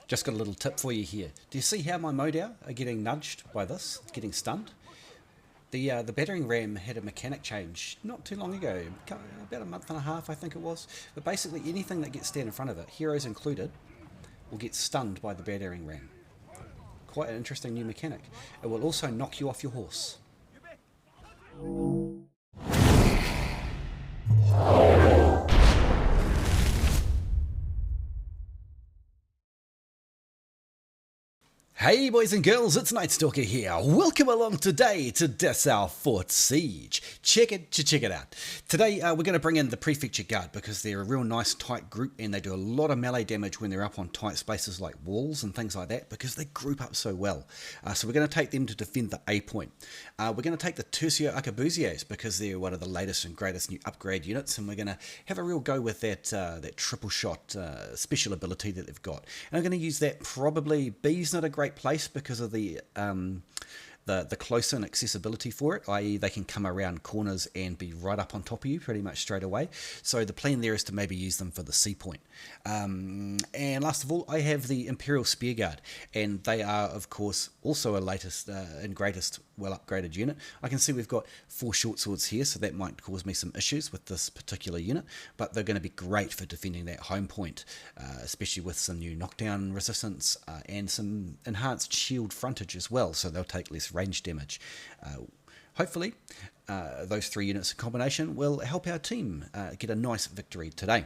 Just got a little tip for you here. Do you see how my Modau are getting nudged by this, getting stunned? The battering ram had a mechanic change not too long ago, about a month and a half I think it was. But basically anything that gets stand in front of it, heroes included, will get stunned by the battering ram. Quite an interesting new mechanic. It will also knock you off your horse. Hey boys and girls, it's KnightStalker here. Welcome along today to Dessau Fort Siege. Check it out. Today we're going to bring in the Prefecture Guard because they're a real nice tight group and they do a lot of melee damage when they're up on tight spaces like walls and things like that because they group up so well. So we're going to take them to defend the A point. We're going to take the Tercio Arquebusiers because they're one of the latest and greatest new upgrade units, and we're going to have a real go with that triple shot special ability that they've got. And I'm going to use that probably. B's not a great place because of the close-in accessibility for it, i.e. they can come around corners and be right up on top of you pretty much straight away. So the plan there is to maybe use them for the C point. And last of all, I have the Imperial Spear Guard, and they are of course also a latest and greatest well upgraded unit. I can see we've got 4 short swords here, so that might cause me some issues with this particular unit, but they're going to be great for defending that home point, especially with some new knockdown resistance and some enhanced shield frontage as well, so they'll take less range damage. Hopefully those 3 units in combination will help our team get a nice victory today.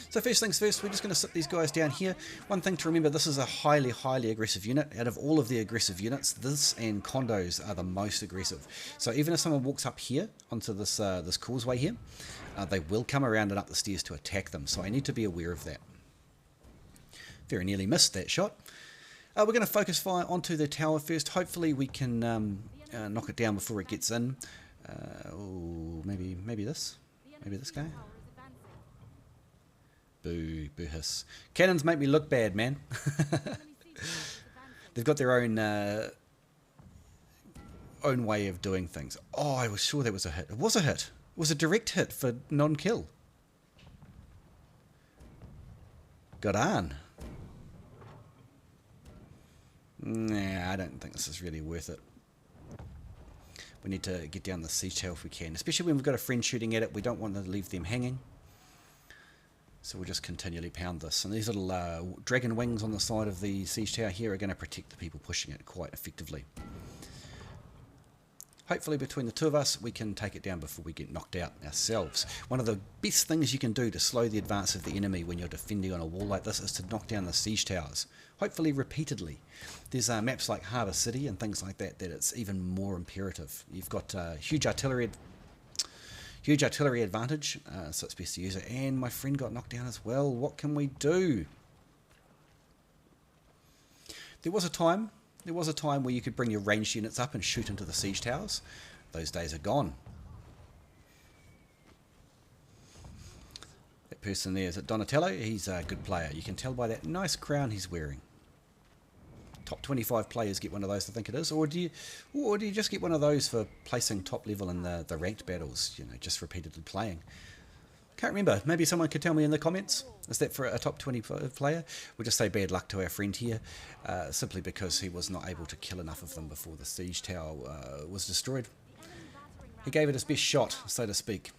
So first things first, we're just going to sit these guys down here. One thing to remember, this is a highly aggressive unit. Out of all of the aggressive units, this and condos are the most aggressive. So even if someone walks up here onto this this causeway here, they will come around and up the stairs to attack them. So I need to be aware of that. Very nearly missed that shot. We're going to focus fire onto the tower first. Hopefully we can knock it down before it gets in. Maybe this guy. Boo hiss. Cannons make me look bad, man. They've got their own way of doing things. Oh, I was sure that was a hit. It was a hit. It was a direct hit for non-kill. Got on. Nah, I don't think this is really worth it. We need to get down the siege tower if we can, especially when we've got a friend shooting at it. We don't want to leave them hanging. So we'll just continually pound this. And these little dragon wings on the side of the siege tower here are going to protect the people pushing it quite effectively. Hopefully between the two of us we can take it down before we get knocked out ourselves. One of the best things you can do to slow the advance of the enemy when you're defending on a wall like this is to knock down the siege towers. Hopefully repeatedly. There's maps like Harbour City and things like that it's even more imperative. You've got huge artillery advantage, so it's best to use it. And my friend got knocked down as well. What can we do? There was a time where you could bring your ranged units up and shoot into the siege towers. Those days are gone. That person there, is it Donatello? He's a good player. You can tell by that nice crown he's wearing. Top 25 players get one of those, I think it is. Or do you just get one of those for placing top level in the ranked battles, you know, just repeatedly playing? Can't remember. Maybe someone could tell me in the comments. Is that for a top 20 player? We'll just say bad luck to our friend here, simply because he was not able to kill enough of them before the siege tower was destroyed. He gave it his best shot, so to speak.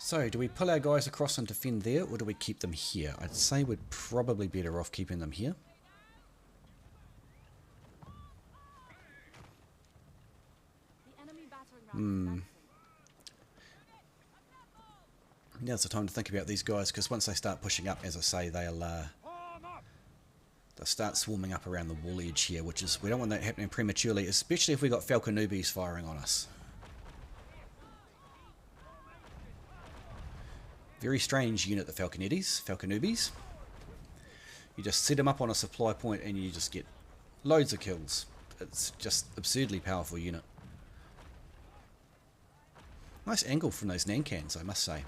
So, do we pull our guys across and defend there, or do we keep them here? I'd say we're probably better off keeping them here. Now's the time to think about these guys, because once they start pushing up, as I say, they'll start swarming up around the wall edge here, which is, we don't want that happening prematurely, especially if we've got falconubes firing on us. Very strange unit, the falconubes. You just set them up on a supply point and you just get loads of kills. It's just absurdly powerful unit. Nice angle from those Nankans, I must say.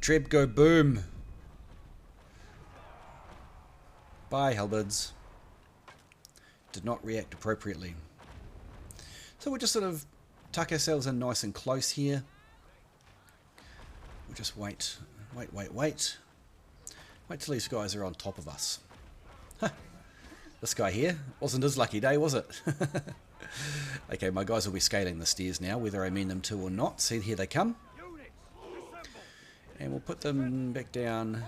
Treb, go boom. Bye, halberds. Did not react appropriately. So we'll just sort of tuck ourselves in nice and close here. We'll just wait. Wait till these guys are on top of us. Huh. This guy here wasn't his lucky day, was it? Okay, my guys will be scaling the stairs now, whether I mean them to or not. See, here they come. And we'll put them back down.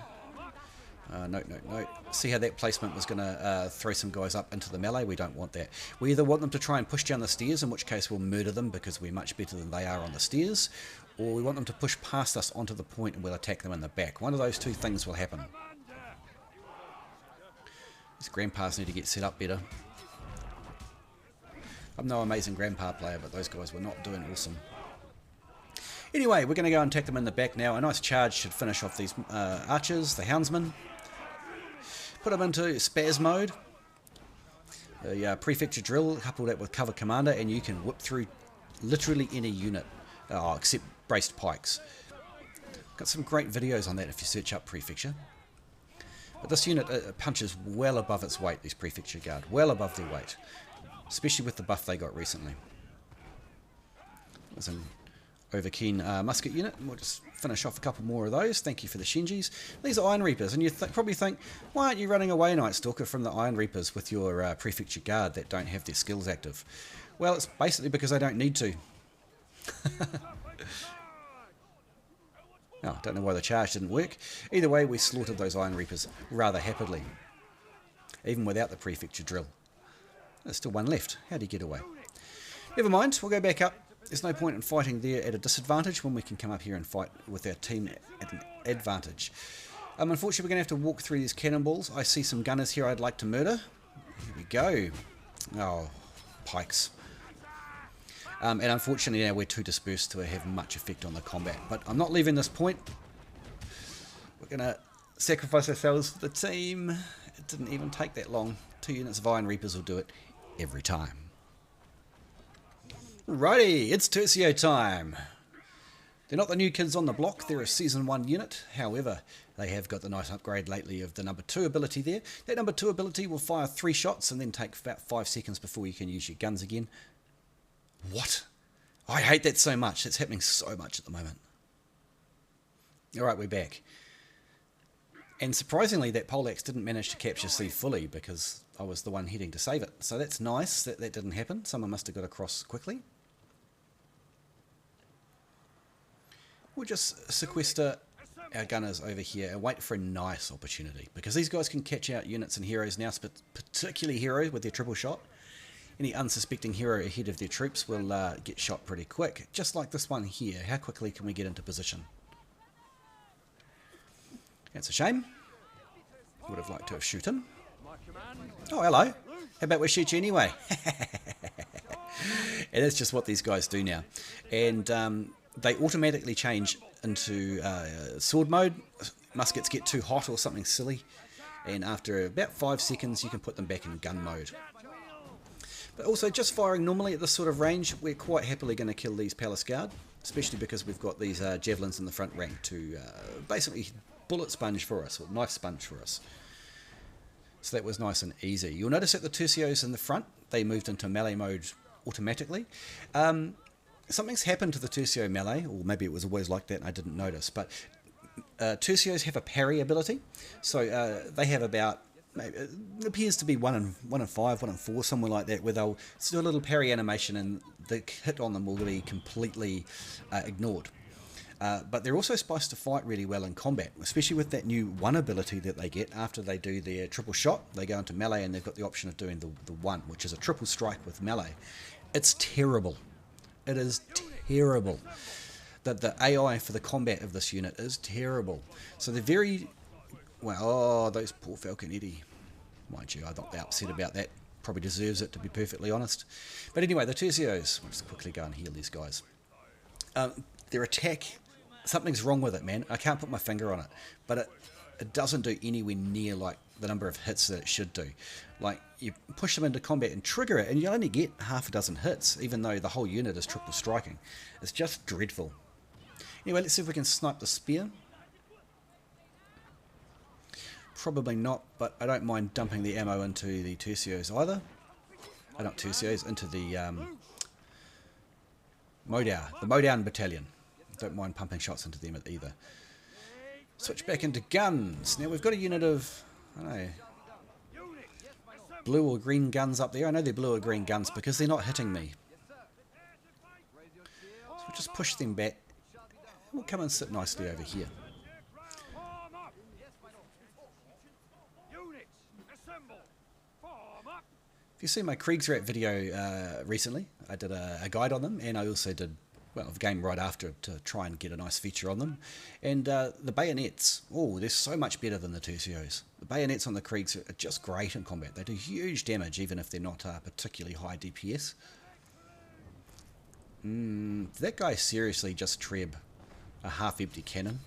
No. See how that placement was going to throw some guys up into the melee? We don't want that. We either want them to try and push down the stairs, in which case we'll murder them because we're much better than they are on the stairs, or we want them to push past us onto the point and we'll attack them in the back. One of those two things will happen. These grandpas need to get set up better. I'm no amazing grandpa player, but those guys were not doing awesome. Anyway, we're going to go and attack them in the back now. A nice charge should finish off these archers, the houndsmen. Put them into spaz mode. The Prefecture drill, couple that with cover commander, and you can whip through literally any unit, except braced pikes. Got some great videos on that if you search up Prefecture. But this unit punches well above its weight, these Prefecture Guard, well above their weight. Especially with the buff they got recently. There's an overkeen musket unit, and we'll just finish off a couple more of those. Thank you for the Shinjis. These are Iron Reapers, and you probably think, why aren't you running away, KnightStalker, from the Iron Reapers with your Prefecture Guard that don't have their skills active? Well, it's basically because I don't need to. Oh, don't know why the charge didn't work. Either way, we slaughtered those Iron Reapers rather happily, even without the Prefecture drill. There's still one left. How'd he get away? Never mind, we'll go back up. There's no point in fighting there at a disadvantage when we can come up here and fight with our team at an advantage. Unfortunately, we're going to have to walk through these cannonballs. I see some gunners here I'd like to murder. Here we go. Oh, pikes. And unfortunately now we're too dispersed to have much effect on the combat. But I'm not leaving this point. We're going to sacrifice ourselves for the team. It didn't even take that long. 2 units of Iron Reapers will do it every time. Righty, it's Tercio time. They're not the new kids on the block, they're a Season 1 unit. However, they have got the nice upgrade lately of the number 2 ability there. That number 2 ability will fire 3 shots and then take about 5 seconds before you can use your guns again. What? I hate that so much. It's happening so much at the moment. Alright, we're back. And surprisingly, that poleaxe didn't manage to capture C fully because I was the one heading to save it. So that's nice that that didn't happen. Someone must have got across quickly. We'll just sequester our gunners over here and wait for a nice opportunity. Because these guys can catch out units and heroes now, particularly heroes with their triple shot. Any unsuspecting hero ahead of their troops will get shot pretty quick. Just like this one here. How quickly can we get into position? That's a shame. Would have liked to have shoot him. Oh, hello. How about we shoot you anyway? And that's just what these guys do now. And they automatically change into sword mode. Muskets get too hot or something silly. And after about 5 seconds, you can put them back in gun mode. But also, just firing normally at this sort of range, we're quite happily going to kill these Palace Guard. Especially because we've got these javelins in the front rank to basically bullet sponge for us, or knife sponge for us. So that was nice and easy. You'll notice that the Tercios in the front, they moved into melee mode automatically. Something's happened to the Tercio melee, or maybe it was always like that and I didn't notice, but Tercios have a parry ability. So they have about, it appears to be 1 in 5, 1 in 4, somewhere like that, where they'll do a little parry animation and the hit on them will be completely ignored. But they're also supposed to fight really well in combat, especially with that new 1 ability that they get after they do their triple shot. They go into melee and they've got the option of doing the 1, which is a triple strike with melee. It's terrible. It is terrible. The AI for the combat of this unit is terrible. So they're very... Well, oh, those poor Falconetti. Mind you, I'm not upset about that. Probably deserves it, to be perfectly honest. But anyway, the Tercios. We'll just quickly go and heal these guys. Their attack... Something's wrong with it, man. I can't put my finger on it. But it doesn't do anywhere near like the number of hits that it should do. Like, you push them into combat and trigger it, and you only get half a dozen hits, even though the whole unit is triple striking. It's just dreadful. Anyway, let's see if we can snipe the spear. Probably not, but I don't mind dumping the ammo into the Tercios either. Not Tercios, into the Modown battalion. don't mind pumping shots into them either. Switch back into guns. Now we've got a unit of, I don't know, blue or green guns up there. I know they're blue or green guns because they're not hitting me. So we'll just push them back. We'll come and sit nicely over here. If you see my Kriegsrat video recently, I did a guide on them, and I also did, well, a game right after it to try and get a nice feature on them. And the bayonets, oh, they're so much better than the Tercios. The bayonets on the Kriegs are just great in combat. They do huge damage even if they're not particularly high DPS. Did that guy seriously just treb a half-empty cannon?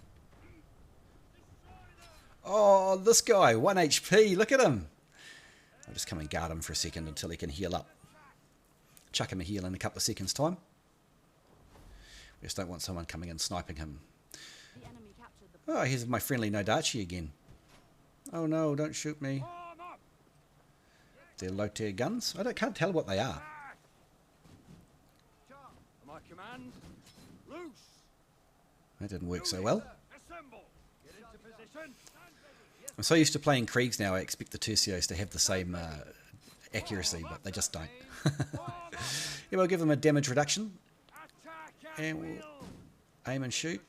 Oh, this guy, 1 HP, look at him! I'll just come and guard him for a second until he can heal up. Chuck him a heal in a couple of seconds' time. We just don't want someone coming in sniping him. Oh, here's my friendly Nodachi again. Oh no, don't shoot me. They're low-tier guns? Can't tell what they are. That didn't work so well. I'm so used to playing Kriegs now, I expect the Tercios to have the same accuracy, but they just don't. Yeah, we'll give them a damage reduction. And we'll aim and shoot.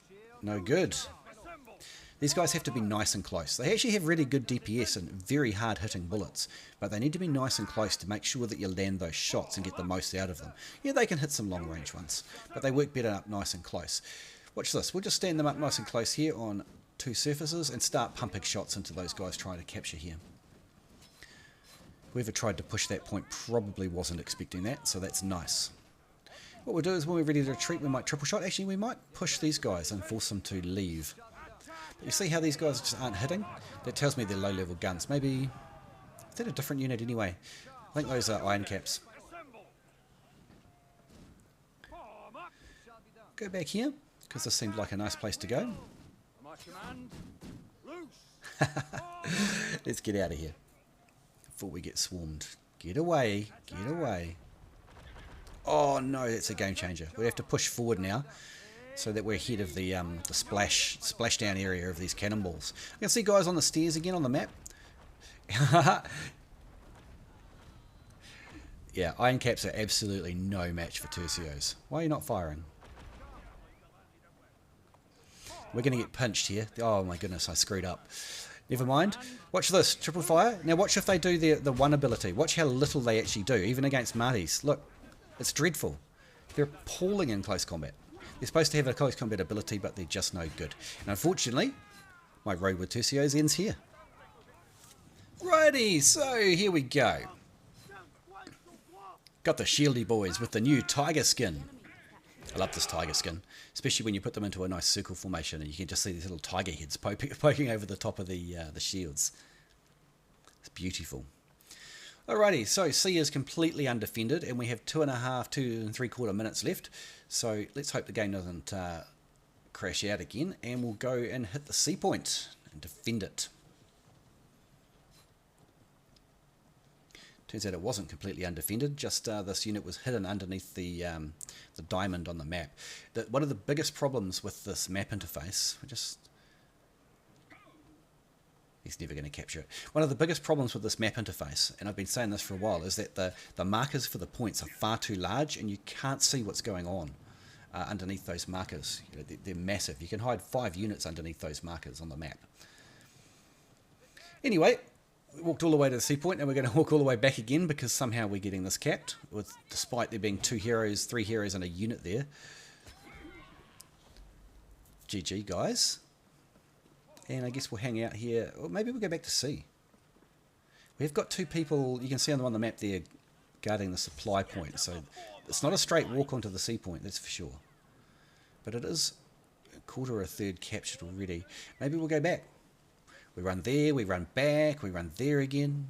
No good. These guys have to be nice and close. They actually have really good DPS and very hard hitting bullets, but they need to be nice and close to make sure that you land those shots and get the most out of them. Yeah, they can hit some long range ones, but they work better up nice and close. Watch this. We'll just stand them up nice and close here on 2 surfaces and start pumping shots into those guys trying to capture here. Whoever tried to push that point probably wasn't expecting that, so that's nice. What we'll do is when we're ready to retreat, we might triple shot. Actually, we might push these guys and force them to leave. But you see how these guys just aren't hitting? That tells me they're low-level guns. Maybe... is that a different unit anyway? I think those are iron caps. Go back here, because this seemed like a nice place to go. Let's get out of here before we get swarmed. Get away, get away. Oh no, that's a game changer. We have to push forward now so that we're ahead of the splashdown area of these cannonballs. I can see guys on the stairs again on the map. Yeah, iron caps are absolutely no match for Tercios. Why are you not firing? We're going to get pinched here. Oh my goodness, I screwed up. Never mind. Watch this, triple fire. Now watch if they do the one ability. Watch how little they actually do, even against Marties. Look, it's dreadful. They're appalling in close combat. They're supposed to have a close combat ability, but they're just no good. And unfortunately, my road with Tercios ends here. Righty, so here we go. Got the shieldy boys with the new tiger skin. I love this tiger skin, especially when you put them into a nice circle formation and you can just see these little tiger heads poking over the top of the shields. It's beautiful. Alrighty, so C is completely undefended and we have 2 3/4 minutes left. So let's hope the game doesn't crash out again, and we'll go and hit the C point and defend it. Turns out it wasn't completely undefended, just this unit was hidden underneath the diamond on the map. One of the biggest problems with this map interface, he's never going to capture it. One of the biggest problems with this map interface, and I've been saying this for a while, is that the markers for the points are far too large and you can't see what's going on underneath those markers. You know, they're massive. You can hide 5 units underneath those markers on the map. Anyway, we walked all the way to the C point and we're going to walk all the way back again because somehow we're getting this capped, despite there being 2 heroes, 3 heroes and a unit there. GG guys. And I guess we'll hang out here, or maybe we'll go back to C. We've got 2 people, you can see them on the map there, guarding the supply point, so it's not a straight walk onto the C point, that's for sure. But it is a quarter or a third captured already. Maybe we'll go back. We run there, we run back, we run there again.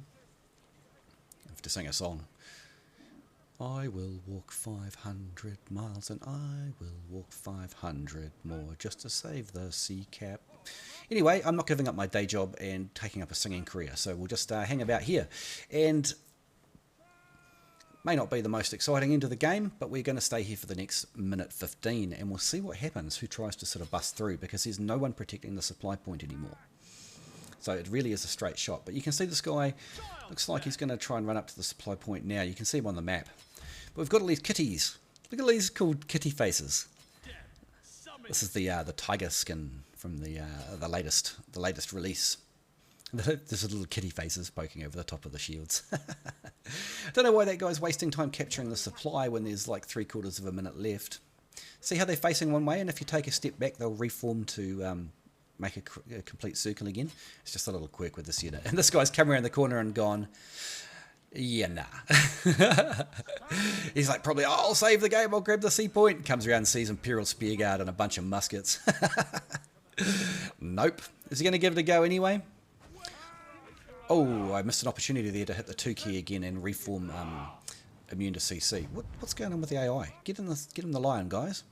I have to sing a song. I will walk 500 miles and I will walk 500 more just to save the sea cap. Anyway, I'm not giving up my day job and taking up a singing career, so we'll just hang about here. And May not be the most exciting end of the game, but we're going to stay here for the next minute 15, and we'll see what happens, who tries to sort of bust through, because there's no one protecting the supply point anymore. So it really is a straight shot. But you can see this guy, looks like he's going to try and run up to the supply point now. You can see him on the map. But we've got all these kitties. Look at these called kitty faces. This is the tiger skin from the latest release. There's little kitty faces poking over the top of the shields. Don't know why that guy's wasting time capturing the supply when there's like 3/4 of a minute left. See how they're facing one way, and if you take a step back, they'll reform to make a complete circle again. It's just a little quirk with this unit. And this guy's come around the corner and gone, yeah, nah. He's like, probably, oh, I'll save the game, I'll grab the C point. Comes around and sees Imperial Spearguard and a bunch of muskets. Nope. Is he going to give it a go anyway? Oh, I missed an opportunity there to hit the 2 key again and reform immune to CC. What's going on with the AI? Get in the line, guys.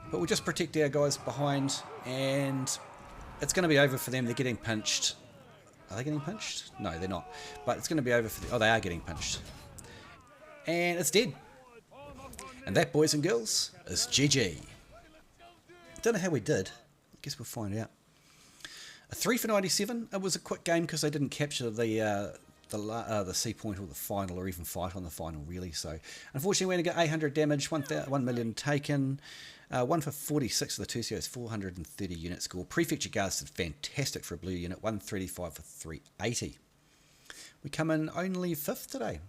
But we'll just protect our guys behind, and it's going to be over for them. They're getting pinched. Are they getting pinched? No, they're not. But it's going to be over for oh, they are getting pinched. And it's dead. And that, boys and girls, is GG. Don't know how we did. I guess we'll find out. A 3 for 97. It was a quick game because they didn't capture the C point or the final, or even fight on the final, really. So unfortunately, we're going to get 800 damage, 1 million taken. 1 for 46 for the Tercio's 430 unit score. Prefecture Guards did fantastic for a blue unit, 135 for 380. We come in only 5th today.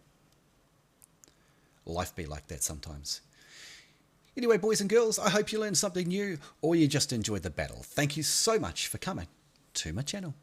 Life be like that sometimes. Anyway, boys and girls, I hope you learned something new, or you just enjoyed the battle. Thank you so much for coming to my channel.